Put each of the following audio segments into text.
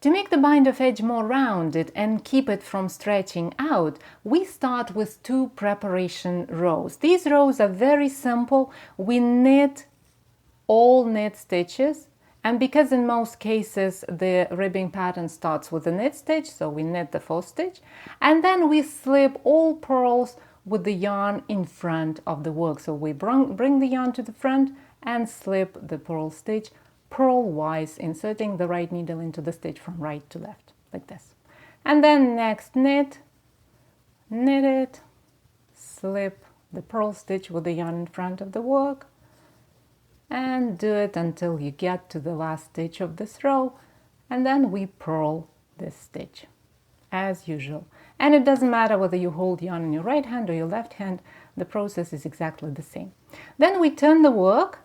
To make the bind-off edge more rounded and keep it from stretching out, we start with 2 preparation rows. These rows are very simple. We knit all knit stitches, and because in most cases the ribbing pattern starts with a knit stitch, so we knit the 4th stitch, and then we slip all purls with the yarn in front of the work. So we bring the yarn to the front and slip the purl stitch purl-wise, inserting the right needle into the stitch from right to left, like this. And then next knit it, slip the purl stitch with the yarn in front of the work, and do it until you get to the last stitch of this row, and then we purl this stitch as usual. And it doesn't matter whether you hold yarn in your right hand or your left hand, the process is exactly the same. Then we turn the work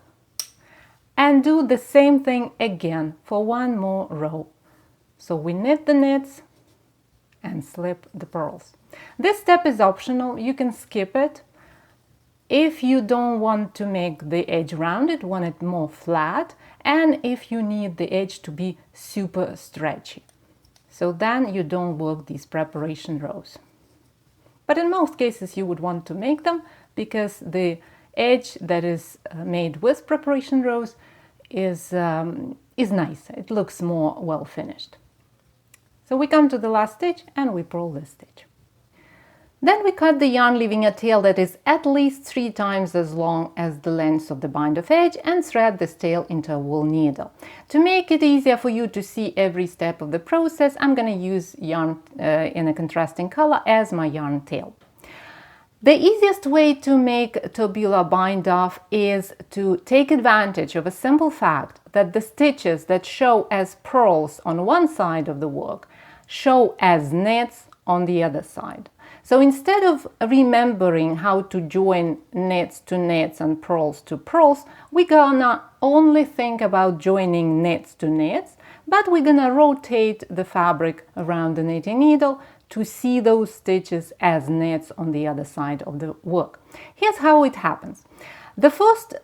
and do the same thing again for 1 more row. So we knit the knits and slip the purls. This step is optional, you can skip it. If you don't want to make the edge rounded, want it more flat, and if you need the edge to be super stretchy. So then you don't work these preparation rows. But in most cases you would want to make them, because the edge that is made with preparation rows is nice. It looks more well finished. So we come to the last stitch and we purl this stitch. Then we cut the yarn, leaving a tail that is at least 3 times as long as the length of the bind-off edge, and thread this tail into a wool needle. To make it easier for you to see every step of the process, I'm going to use yarn in a contrasting color as my yarn tail. The easiest way to make tubular bind-off is to take advantage of a simple fact that the stitches that show as purls on one side of the work show as knits on the other side. So instead of remembering how to join knits to knits and purls to purls, we're gonna only think about joining knits to knits, but we're gonna rotate the fabric around the knitting needle to see those stitches as knits on the other side of the work. Here's how it happens. The first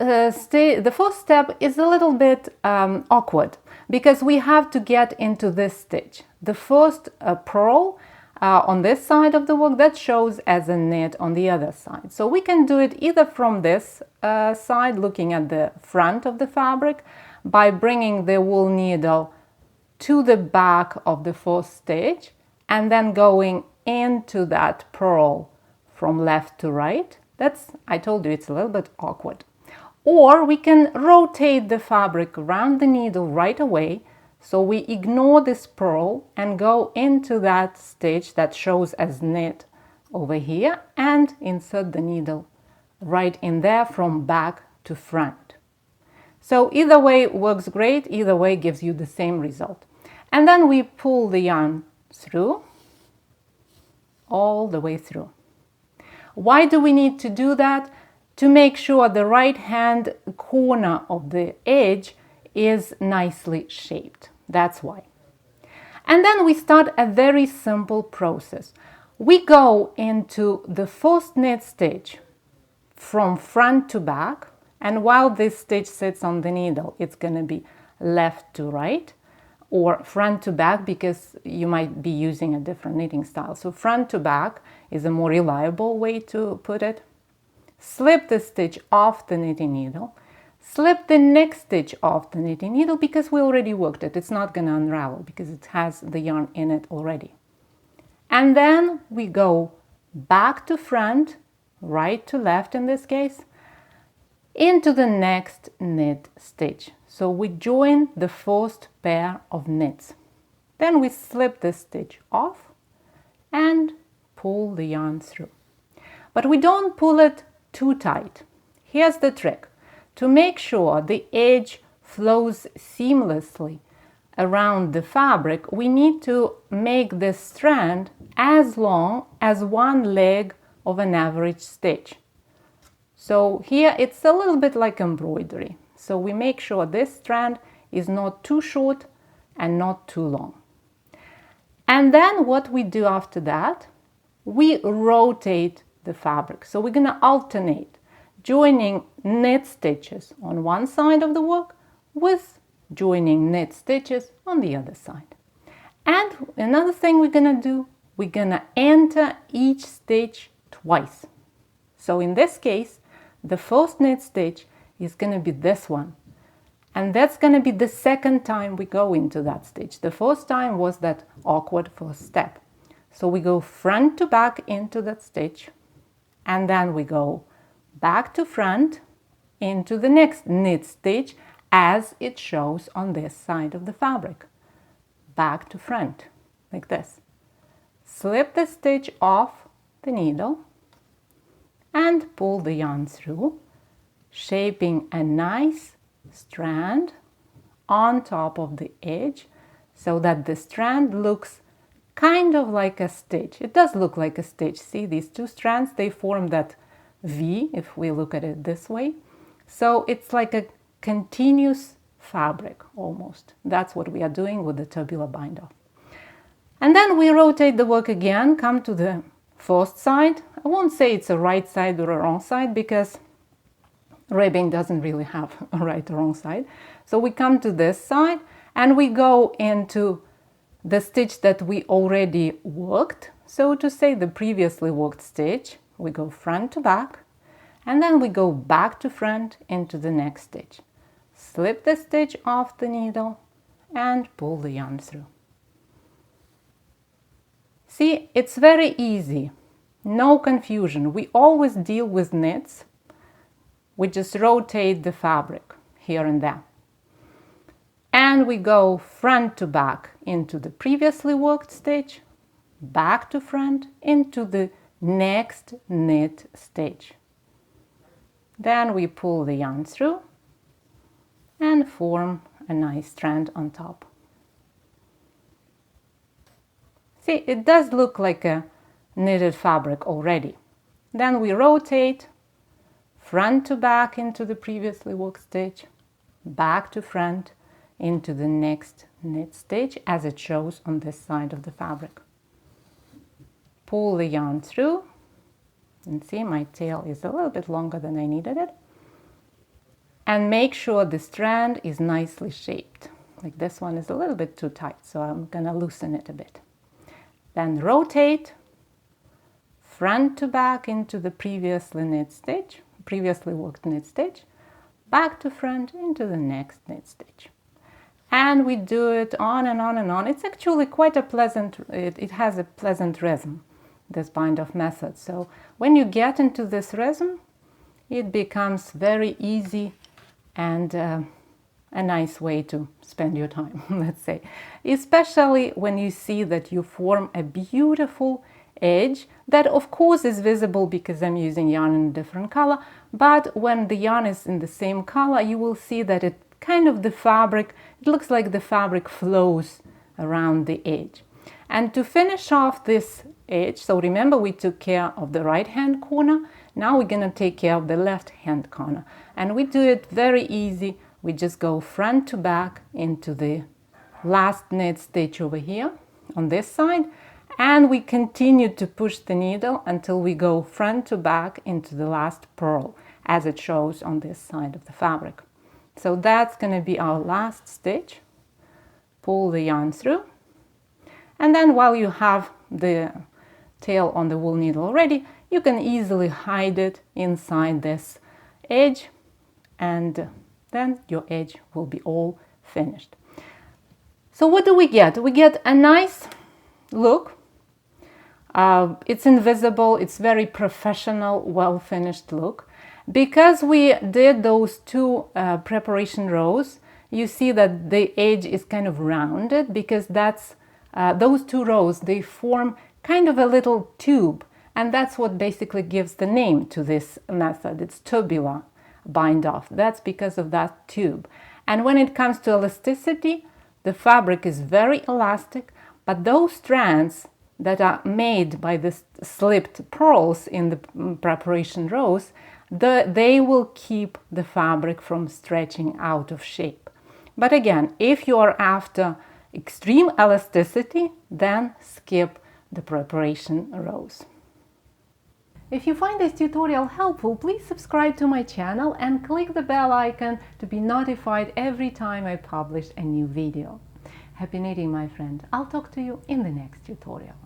step is a little bit awkward, because we have to get into this stitch. The first purl on this side of the work that shows as a knit on the other side. So we can do it either from this side, looking at the front of the fabric, by bringing the wool needle to the back of the first stitch and then going into that purl from left to right. I told you it's a little bit awkward. Or we can rotate the fabric around the needle right away, so we ignore this purl and go into that stitch that shows as knit over here and insert the needle right in there from back to front. So either way works great, either way gives you the same result. And then we pull the yarn through, all the way through. Why do we need to do that? To make sure the right hand corner of the edge is nicely shaped. That's why. And then we start a very simple process. We go into the first knit stitch from front to back, and while this stitch sits on the needle, it's going to be left to right, or front to back, because you might be using a different knitting style. So front to back is a more reliable way to put it. Slip the stitch off the knitting needle. Slip the next stitch off the knitting needle, because we already worked it. It's not going to unravel because it has the yarn in it already. And then we go back to front, right to left in this case, into the next knit stitch. So we join the first pair of knits. Then we slip this stitch off and pull the yarn through. But we don't pull it too tight. Here's the trick. To make sure the edge flows seamlessly around the fabric, we need to make this strand as long as one leg of an average stitch. So here it's a little bit like embroidery. So we make sure this strand is not too short and not too long. And then what we do after that, we rotate the fabric. So we're going to alternate joining knit stitches on one side of the work with joining knit stitches on the other side. And another thing we're gonna do, we're gonna enter each stitch twice. So in this case, the first knit stitch is gonna be this one. And that's gonna be the second time we go into that stitch. The first time was that awkward first step. So we go front to back into that stitch, and then we go back to front into the next knit stitch as it shows on this side of the fabric. Back to front, like this. Slip the stitch off the needle and pull the yarn through, shaping a nice strand on top of the edge so that the strand looks kind of like a stitch. It does look like a stitch. See, these two strands, they form that V if we look at it this way. So it's like a continuous fabric almost. That's what we are doing with the tubular bind-off. And then we rotate the work again, come to the first side. I won't say it's a right side or a wrong side because ribbing doesn't really have a right or wrong side. So we come to this side and we go into the stitch that we already worked, so to say, the previously worked stitch. We go front to back and then we go back to front into the next stitch. Slip the stitch off the needle and pull the yarn through. See, it's very easy, no confusion. We always deal with knits. We just rotate the fabric here and there. And we go front to back into the previously worked stitch, back to front into the next knit stitch. Then we pull the yarn through and form a nice strand on top. See, it does look like a knitted fabric already. Then we rotate front to back into the previously worked stitch, back to front into the next knit stitch as it shows on this side of the fabric. Pull the yarn through, and see, my tail is a little bit longer than I needed it. And make sure the strand is nicely shaped. Like this one is a little bit too tight, so I'm gonna loosen it a bit. Then rotate front to back into the previously worked knit stitch, back to front into the next knit stitch. And we do it on and on and on. It's actually quite a pleasant, it has a pleasant rhythm, this bind-off method. So when you get into this rhythm, it becomes very easy and a nice way to spend your time, let's say. Especially when you see that you form a beautiful edge that of course is visible because I'm using yarn in a different color, but when the yarn is in the same color, you will see that it kind of the fabric, it looks like the fabric flows around the edge. And to finish off this edge, so remember we took care of the right hand corner, now we're gonna take care of the left hand corner. And we do it very easy. We just go front to back into the last knit stitch over here on this side, and we continue to push the needle until we go front to back into the last purl as it shows on this side of the fabric. So that's going to be our last stitch. Pull the yarn through, and then while you have the tail on the wool needle already, you can easily hide it inside this edge, and then your edge will be all finished. So what do we get? We get a nice look. It's invisible, it's very professional, well-finished look. Because we did those two preparation rows, you see that the edge is kind of rounded because that's those two rows, they form kind of a little tube, and that's what basically gives the name to this method. It's tubular bind-off. That's because of that tube. And when it comes to elasticity, the fabric is very elastic, but those strands that are made by the slipped purls in the preparation rows, they will keep the fabric from stretching out of shape. But again, if you are after extreme elasticity, then skip the preparation rows. If you find this tutorial helpful, please subscribe to my channel and click the bell icon to be notified every time I publish a new video. Happy knitting, my friend. I'll talk to you in the next tutorial.